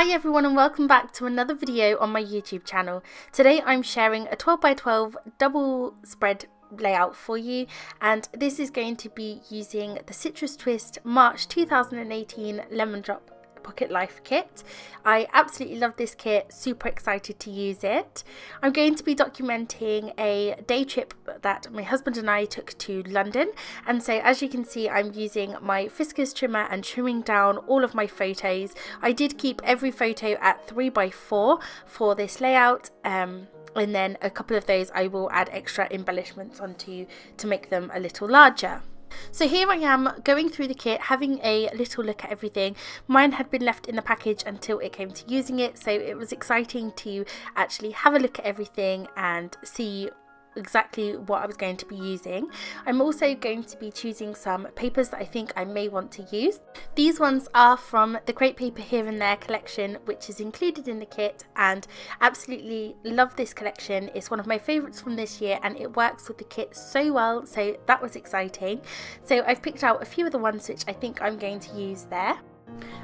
Hi everyone and welcome back to another video on my YouTube channel. Today I'm sharing a 12 by 12 double spread layout for you, and this is going to be using the Citrus Twist March 2018 Lemon Drop Pocket Life kit. I absolutely love this kit, super excited to use it. I'm going to be documenting a day trip that my husband and I took to London, and so as you can see I'm using my Fiskars trimmer and trimming down all of my photos. I did keep every photo at 3 by 4 for this layout, and then a couple of those I will add extra embellishments onto to make them a little larger. So here I am going through the kit, having a little look at everything. Mine had been left in the package until it came to using it, so it was exciting to actually have a look at everything and see exactly what I was going to be using. I'm also going to be choosing some papers that I think I may want to use. These ones are from the Create Paper Here and There collection, which is included in the kit, and absolutely love this collection. It's one of my favourites from this year and it works with the kit so well, so that was exciting. So I've picked out a few of the ones which I think I'm going to use there.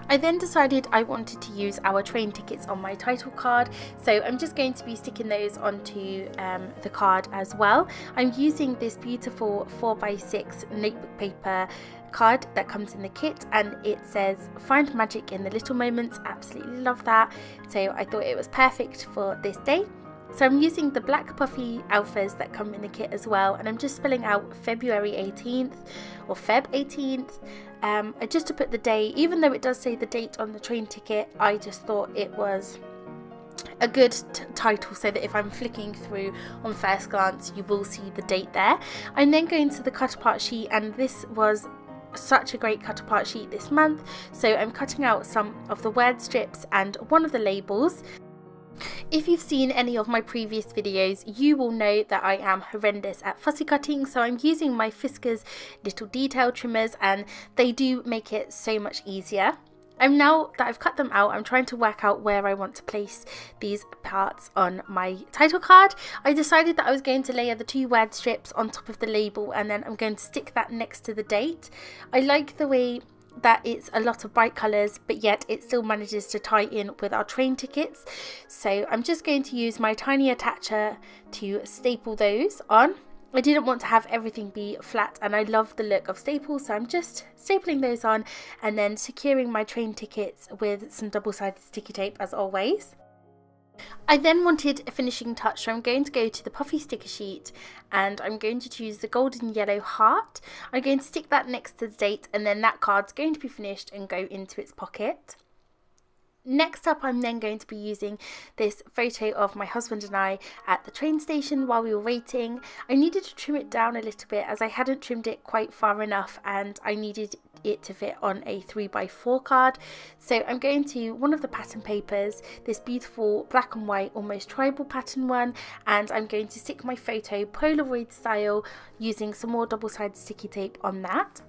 I then decided I wanted to use our train tickets on my title card, so I'm just going to be sticking those onto the card as well. I'm using this beautiful 4x6 notebook paper card that comes in the kit, and it says find magic in the little moments. Absolutely love that, so I thought it was perfect for this day. So I'm using the black puffy alphas that come in the kit as well, and I'm just spelling out February 18th or Feb 18th, just to put the day, even though it does say the date on the train ticket. I just thought it was a good title so that if I'm flicking through on first glance you will see the date there. I'm then going to the cut apart sheet, and this was such a great cut apart sheet this month, so I'm cutting out some of the word strips and one of the labels. If you've seen any of my previous videos, you will know that I am horrendous at fussy cutting, so I'm using my Fiskars little detail trimmers and they do make it so much easier. Now that I've cut them out, I'm trying to work out where I want to place these parts on my title card. I decided that I was going to layer the 2 word strips on top of the label, and then I'm going to stick that next to the date. I like the way that it's a lot of bright colours, but yet it still manages to tie in with our train tickets. So I'm just going to use my tiny attacher to staple those on. I didn't want to have everything be flat, and I love the look of staples, so I'm just stapling those on and then securing my train tickets with some double-sided sticky tape as always. I then wanted a finishing touch, so I'm going to go to the puffy sticker sheet and I'm going to choose the golden yellow heart. I'm going to stick that next to the date, and then that card's going to be finished and go into its pocket. Next up, I'm then going to be using this photo of my husband and I at the train station while we were waiting. I needed to trim it down a little bit as I hadn't trimmed it quite far enough, and I needed it to fit on a 3 by 4 card. So I'm going to one of the pattern papers, this beautiful black and white almost tribal pattern one, and I'm going to stick my photo Polaroid style using some more double-sided sticky tape on that.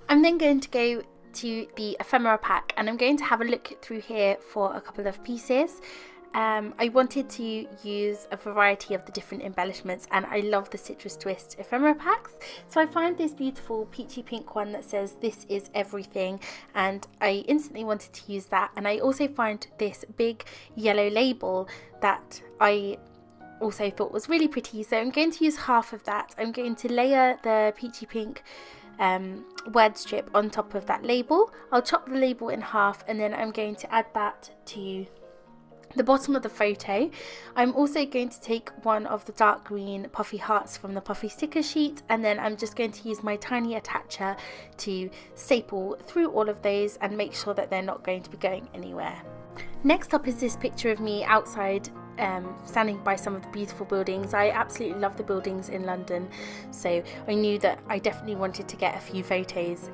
I'm then going to go to the ephemera pack, and I'm going to have a look through here for a couple of pieces. I wanted to use a variety of the different embellishments, and I love the Citrus Twist ephemera packs, so I find this beautiful peachy pink one that says this is everything, and I instantly wanted to use that. And I also find this big yellow label that I also thought was really pretty, so I'm going to use half of that. I'm going to layer the peachy pink word strip on top of that label. I'll chop the label in half, and then I'm going to add that to the bottom of the photo. I'm also going to take one of the dark green puffy hearts from the puffy sticker sheet, and then I'm just going to use my tiny attacher to staple through all of those and make sure that they're not going to be going anywhere. Next up is this picture of me outside standing by some of the beautiful buildings. I absolutely love the buildings in London, so I knew that I definitely wanted to get a few photos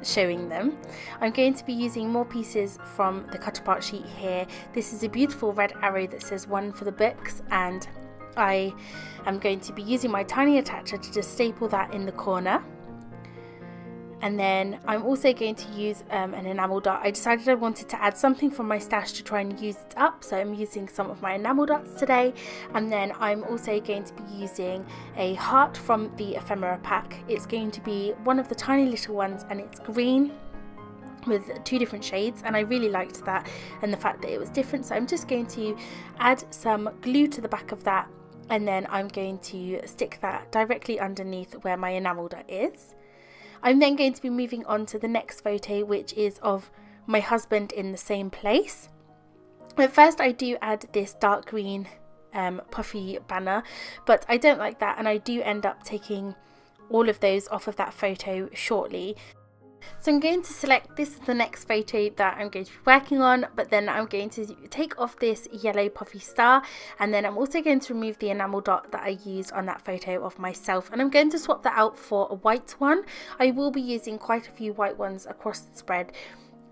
showing them. I'm going to be using more pieces from the cut apart sheet here. This is a beautiful red arrow that says 1 for the books, and I am going to be using my tiny attacher to just staple that in the corner. And then I'm also going to use an enamel dot. I decided I wanted to add something from my stash to try and use it up, so I'm using some of my enamel dots today. And then I'm also going to be using a heart from the ephemera pack. It's going to be one of the tiny little ones, and it's green. with 2 different shades, and I really liked that and the fact that it was different. So I'm just going to add some glue to the back of that, and then I'm going to stick that directly underneath where my enamel dot is. I'm then going to be moving on to the next photo, which is of my husband in the same place. At first I do add this dark green puffy banner, but I don't like that, and I do end up taking all of those off of that photo shortly. So I'm going to select, this is the next photo that I'm going to be working on, but then I'm going to take off this yellow puffy star, and then I'm also going to remove the enamel dot that I used on that photo of myself, and I'm going to swap that out for a white one. I will be using quite a few white ones across the spread,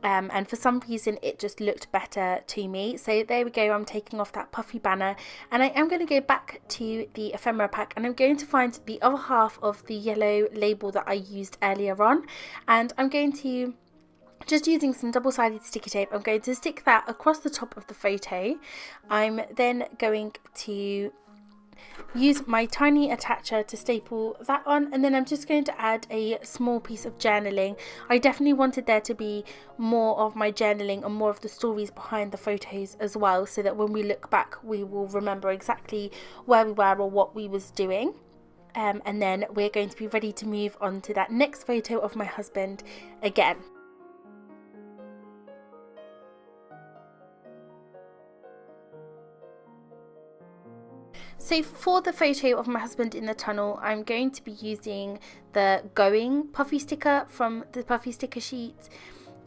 and for some reason it just looked better to me. So there we go, I'm taking off that puffy banner, and I am going to go back to the ephemera pack, and I'm going to find the other half of the yellow label that I used earlier on, and I'm going to, just using some double-sided sticky tape, I'm going to stick that across the top of the photo. I'm then going to use my tiny attacher to staple that on, and then I'm just going to add a small piece of journaling. I definitely wanted there to be more of my journaling and more of the stories behind the photos as well, so that when we look back we will remember exactly where we were or what we was doing. And then we're going to be ready to move on to that next photo of my husband again. So for the photo of my husband in the tunnel, I'm going to be using the Going puffy sticker from the puffy sticker sheet.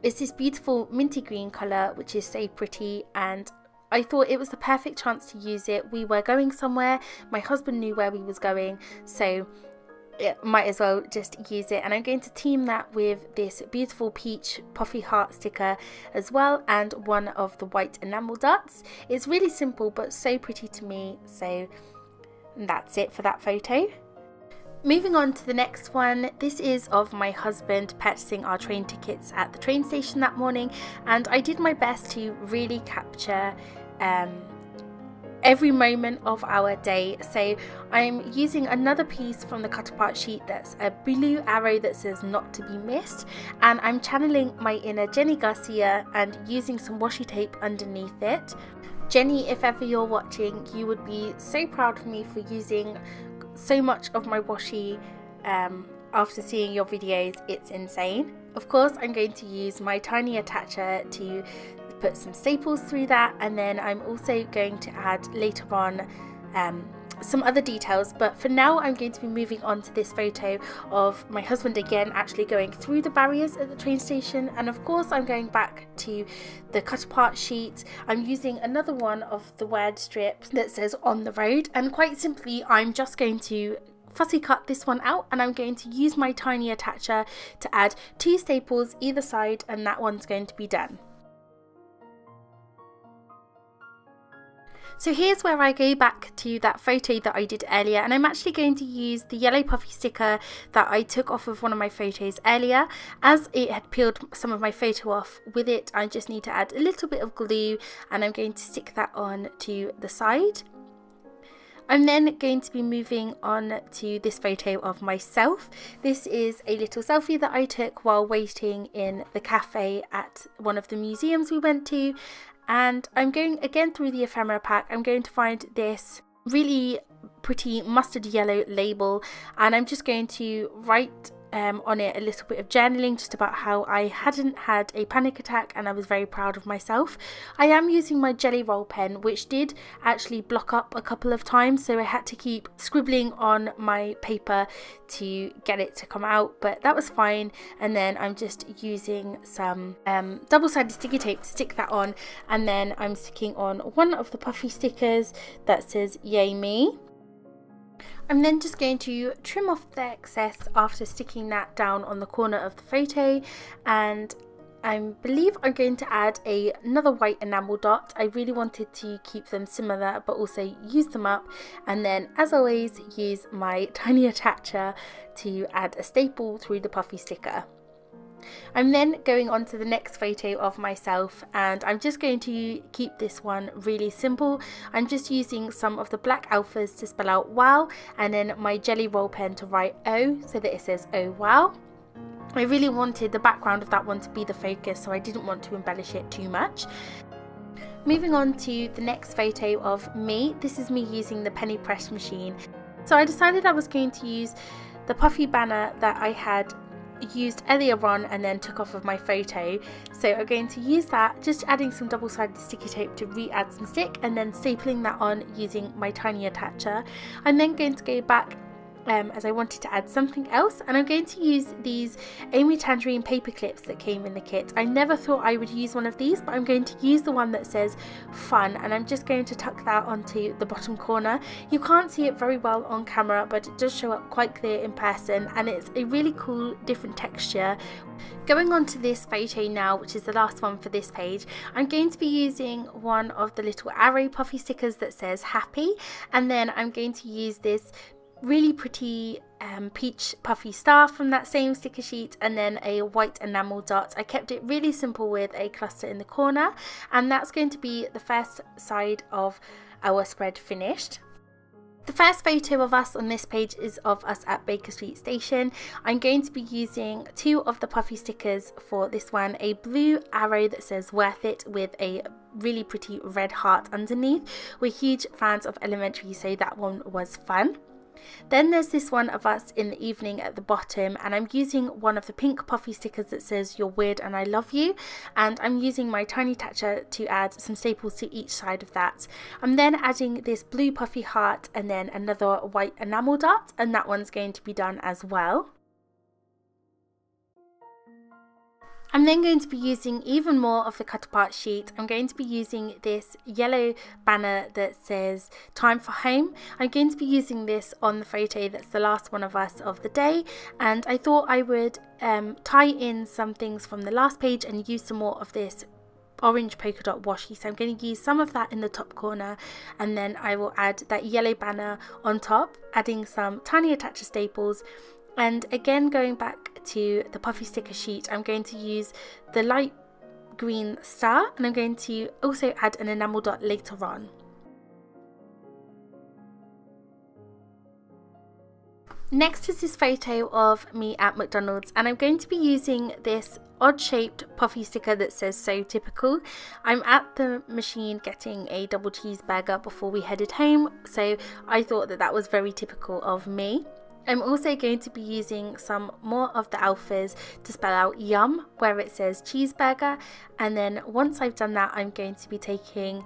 It's this beautiful minty green colour, which is so pretty, and I thought it was the perfect chance to use it. We were going somewhere, my husband knew where we was going, so it might as well just use it. And I'm going to team that with this beautiful peach puffy heart sticker as well, and one of the white enamel dots. It's really simple but so pretty to me, so that's it for that photo. Moving on to the next one, this is of my husband purchasing our train tickets at the train station that morning, and I did my best to really capture every moment of our day. So I'm using another piece from the cut apart sheet that's a blue arrow that says not to be missed, and I'm channeling my inner Jenny Garcia and using some washi tape underneath it. Jenny, if ever you're watching, you would be so proud of me for using so much of my washi after seeing your videos. It's insane. Of course, I'm going to use my tiny attacher to put some staples through that, and then I'm also going to add later on some other details, but for now I'm going to be moving on to this photo of my husband again actually going through the barriers at the train station. And of course I'm going back to the cut apart sheet. I'm using another one of the word strips that says on the road, and quite simply I'm just going to fussy cut this one out, and I'm going to use my tiny attacher to add 2 staples either side, and that one's going to be done. So here's where I go back to that photo that I did earlier, and I'm actually going to use the yellow puffy sticker that I took off of one of my photos earlier. As it had peeled some of my photo off with it, I just need to add a little bit of glue, and I'm going to stick that on to the side. I'm then going to be moving on to this photo of myself. This is a little selfie that I took while waiting in the cafe at one of the museums we went to. And I'm going again through the ephemera pack. I'm going to find this really pretty mustard yellow label, and I'm just going to write on it a little bit of journaling just about how I hadn't had a panic attack and I was very proud of myself. I am using my jelly roll pen, which did actually block up a couple of times, so I had to keep scribbling on my paper to get it to come out, but that was fine. And then I'm just using some double-sided sticky tape to stick that on, and then I'm sticking on one of the puffy stickers that says yay me. I'm then just going to trim off the excess after sticking that down on the corner of the photo, and I believe I'm going to add another white enamel dot. I really wanted to keep them similar but also use them up, and then as always use my tiny attacher to add a staple through the puffy sticker. I'm then going on to the next photo of myself, and I'm just going to keep this one really simple. I'm just using some of the black alphas to spell out wow, and then my jelly roll pen to write O so that it says oh wow. I really wanted the background of that one to be the focus, so I didn't want to embellish it too much. Moving on to the next photo of me. This is me using the penny press machine. So I decided I was going to use the puffy banner that I had used earlier on and then took off of my photo. So I'm going to use that, just adding some double-sided sticky tape to re-add some stick and then stapling that on using my tiny attacher. I'm then going to go back as I wanted to add something else, and I'm going to use these Amy Tangerine paper clips that came in the kit. I never thought I would use one of these, but I'm going to use the one that says fun, and I'm just going to tuck that onto the bottom corner. You can't see it very well on camera, but it does show up quite clear in person, and it's a really cool different texture. Going on to this photo now, which is the last one for this page, I'm going to be using one of the little arrow puffy stickers that says happy, and then I'm going to use this really pretty peach puffy star from that same sticker sheet, and then a white enamel dot. I kept it really simple with a cluster in the corner, and that's going to be the first side of our spread finished. The first photo of us on this page is of us at Baker Street Station. I'm going to be using two of the puffy stickers for this one, a blue arrow that says worth it with a really pretty red heart underneath. We're huge fans of Elementary, so that one was fun. Then there's this one of us in the evening at the bottom, and I'm using one of the pink puffy stickers that says you're weird and I love you, and I'm using my tiny attacher to add some staples to each side of that. I'm then adding this blue puffy heart and then another white enamel dot, and that one's going to be done as well. I'm then going to be using even more of the cut apart sheet. I'm going to be using this yellow banner that says time for home. I'm going to be using this on the photo that's the last one of us of the day, and I thought I would tie in some things from the last page and use some more of this orange polka dot washi. So I'm going to use some of that in the top corner, and then I will add that yellow banner on top, adding some tiny attacher staples. And again, going back to the puffy sticker sheet, I'm going to use the light green star, and I'm going to also add an enamel dot later on. Next is this photo of me at McDonald's, and I'm going to be using this odd shaped puffy sticker that says so typical. I'm at the machine getting a double cheeseburger before we headed home, so I thought that that was very typical of me. I'm also going to be using some more of the alphas to spell out yum where it says cheeseburger, and then once I've done that, I'm going to be taking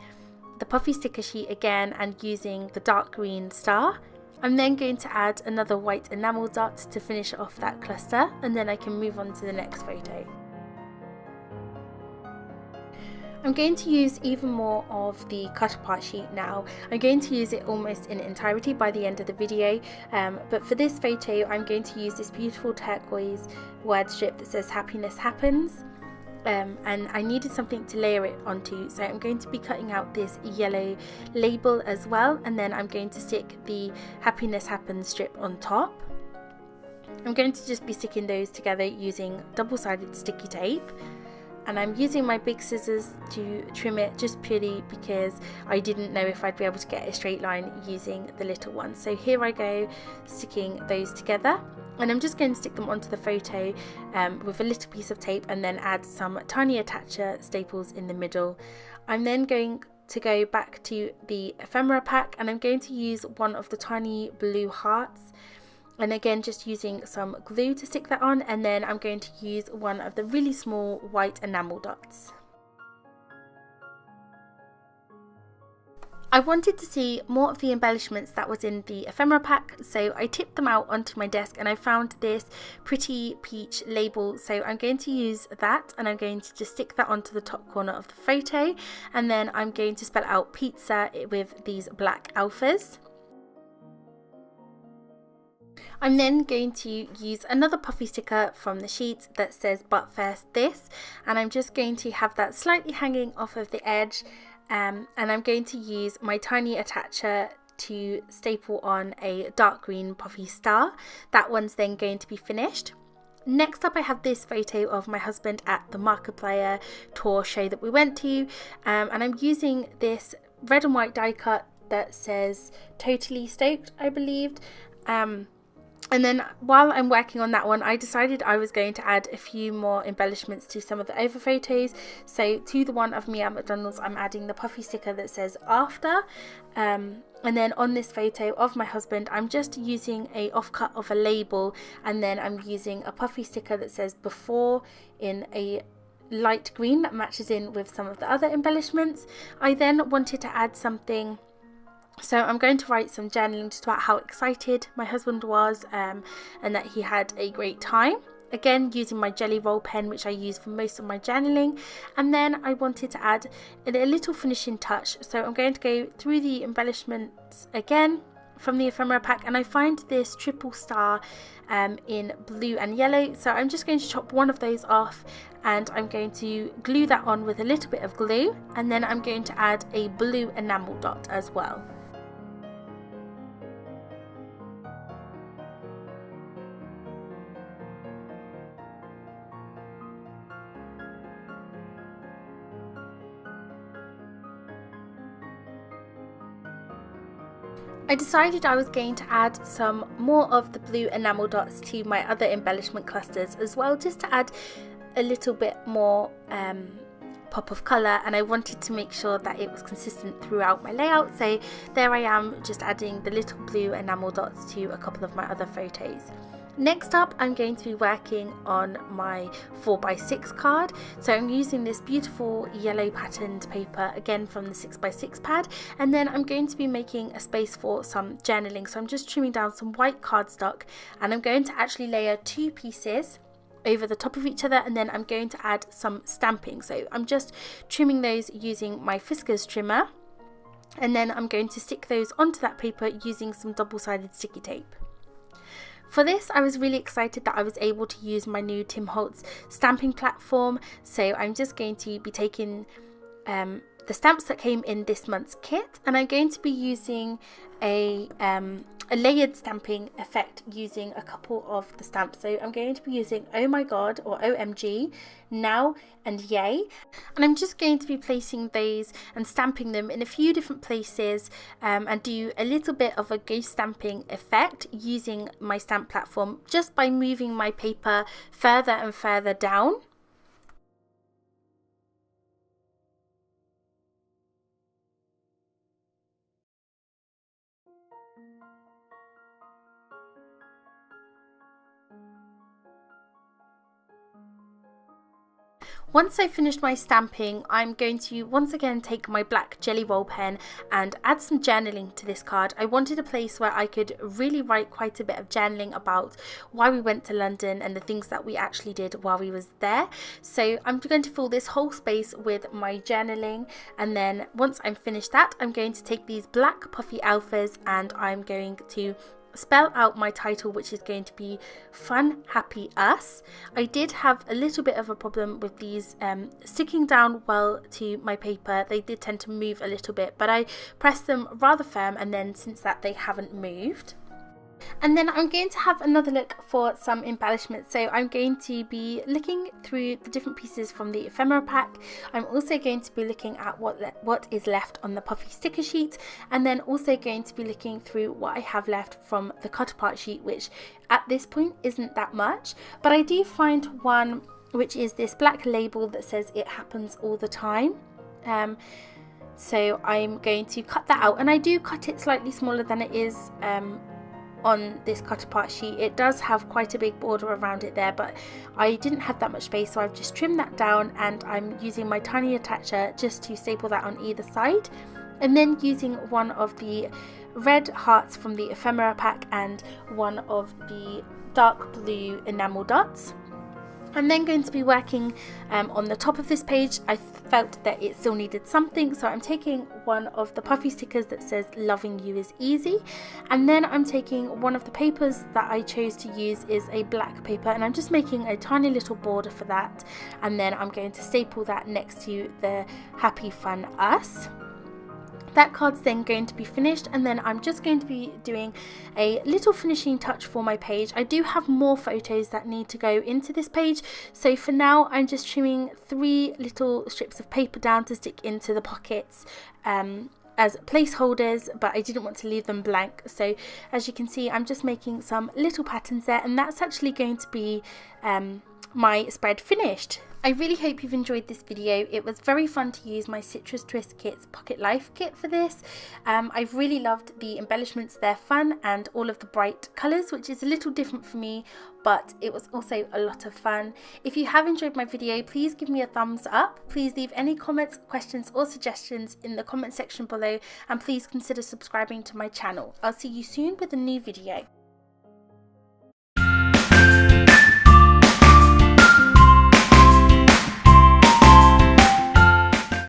the puffy sticker sheet again and using the dark green star. I'm then going to add another white enamel dot to finish off that cluster, and then I can move on to the next photo. I'm going to use even more of the cut apart sheet now. I'm going to use it almost in entirety by the end of the video, but for this photo I'm going to use this beautiful turquoise word strip that says happiness happens, and I needed something to layer it onto, so I'm going to be cutting out this yellow label as well, and then I'm going to stick the happiness happens strip on top. I'm going to just be sticking those together using double-sided sticky tape. And I'm using my big scissors to trim it just purely because I didn't know if I'd be able to get a straight line using the little one. So here I go, sticking those together, and I'm just going to stick them onto the photo with a little piece of tape and then add some tiny attacher staples in the middle. I'm then going to go back to the ephemera pack, and I'm going to use one of the tiny blue hearts, and again just using some glue to stick that on, and then I'm going to use one of the really small white enamel dots. I wanted to see more of the embellishments that was in the ephemera pack, so I tipped them out onto my desk and I found this pretty peach label, so I'm going to use that and I'm going to just stick that onto the top corner of the photo, and then I'm going to spell out pizza with these black alphas. I'm then going to use another puffy sticker from the sheet that says but first this, and I'm just going to have that slightly hanging off of the edge, and I'm going to use my tiny attacher to staple on a dark green puffy star. That one's then going to be finished. Next up I have this photo of my husband at the Markiplier tour show that we went to, and I'm using this red and white die cut that says totally stoked, I believed. And then while I'm working on that one, I decided I was going to add a few more embellishments to some of the over photos. So to the one of me at McDonald's, I'm adding the puffy sticker that says after. And then on this photo of my husband, I'm just using a offcut of a label, and then I'm using a puffy sticker that says before in a light green that matches in with some of the other embellishments. I then wanted to add something. So I'm going to write some journaling just about how excited my husband was and that he had a great time. Again, using my jelly roll pen, which I use for most of my journaling. And then I wanted to add a little finishing touch. So I'm going to go through the embellishments again from the ephemera pack, and I find this triple star in blue and yellow. So I'm just going to chop one of those off, and I'm going to glue that on with a little bit of glue. And then I'm going to add a blue enamel dot as well. I decided I was going to add some more of the blue enamel dots to my other embellishment clusters as well, just to add a little bit more pop of colour, and I wanted to make sure that it was consistent throughout my layout. So there I am, just adding the little blue enamel dots to a couple of my other photos. Next up, I'm going to be working on my 4x6 card. So I'm using this beautiful yellow patterned paper, again from the 6x6 pad, and then I'm going to be making a space for some journaling. So I'm just trimming down some white cardstock, and I'm going to actually layer two pieces over the top of each other, and then I'm going to add some stamping. So I'm just trimming those using my Fiskars trimmer, and then I'm going to stick those onto that paper using some double-sided sticky tape. For this, I was really excited that I was able to use my new Tim Holtz stamping platform. So I'm just going to be taking the stamps that came in this month's kit, and I'm going to be using a layered stamping effect using a couple of the stamps. So I'm going to be using Oh My God or OMG, Now and Yay, and I'm just going to be placing those and stamping them in a few different places and do a little bit of a ghost stamping effect using my stamp platform just by moving my paper further and further down. Once I finished my stamping, I'm going to once again take my black jelly roll pen and add some journaling to this card. I wanted a place where I could really write quite a bit of journaling about why we went to London and the things that we actually did while we was there. So I'm going to fill this whole space with my journaling, and then once I'm finished that, I'm going to take these black puffy alphas and I'm going to spell out my title, which is going to be Fun Happy Us. I did have a little bit of a problem with these sticking down well to my paper. They did tend to move a little bit, but I pressed them rather firm, and then since that they haven't moved. And then I'm going to have another look for some embellishments. So I'm going to be looking through the different pieces from the ephemera pack. I'm also going to be looking at what is left on the puffy sticker sheet, and then also going to be looking through what I have left from the cut apart sheet, which at this point isn't that much, but I do find one which is this black label that says it happens all the time. So I'm going to cut that out, and I do cut it slightly smaller than it is on this cut apart sheet. It does have quite a big border around it there, but I didn't have that much space, so I've just trimmed that down, and I'm using my tiny attacher just to staple that on either side, and then using one of the red hearts from the ephemera pack and one of the dark blue enamel dots. I'm then going to be working on the top of this page. I felt that it still needed something, so I'm taking one of the puffy stickers that says loving you is easy, and then I'm taking one of the papers that I chose to use is a black paper, and I'm just making a tiny little border for that, and then I'm going to staple that next to the Happy Fun Us. That card's then going to be finished, and then I'm just going to be doing a little finishing touch for my page. I do have more photos that need to go into this page, so for now I'm just trimming 3 little strips of paper down to stick into the pockets as placeholders, but I didn't want to leave them blank. So as you can see, I'm just making some little patterns there, and that's actually going to be my spread finished. I really hope you've enjoyed this video. It was very fun to use my Citrus Twist Kit's Pocket Life kit for this. I've really loved the embellishments, they're fun, and all of the bright colours, which is a little different for me, but it was also a lot of fun. If you have enjoyed my video, please give me a thumbs up. Please leave any comments, questions or suggestions in the comment section below, and please consider subscribing to my channel. I'll see you soon with a new video.